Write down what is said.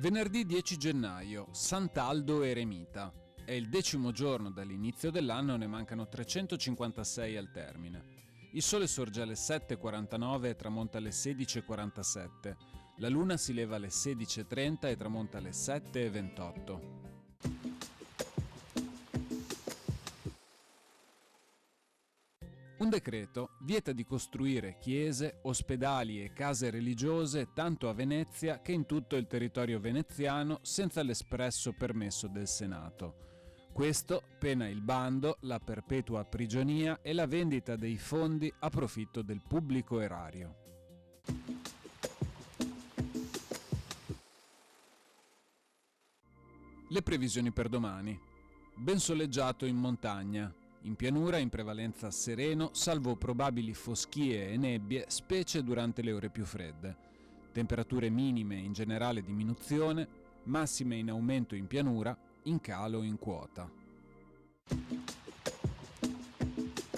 Venerdì 10 gennaio, Sant'Aldo Eremita. È il 10° giorno dall'inizio dell'anno e ne mancano 356 al termine. Il sole sorge alle 7:49 e tramonta alle 16:47. La luna si leva alle 16:30 e tramonta alle 7:28. Un decreto vieta di costruire chiese, ospedali e case religiose tanto a Venezia che in tutto il territorio veneziano senza l'espresso permesso del Senato. Questo pena il bando, la perpetua prigionia e la vendita dei fondi a profitto del pubblico erario. Le previsioni per domani. Ben soleggiato in montagna. In pianura in prevalenza sereno, salvo probabili foschie e nebbie, specie durante le ore più fredde. Temperature minime in generale diminuzione, massime in aumento in pianura, in calo in quota.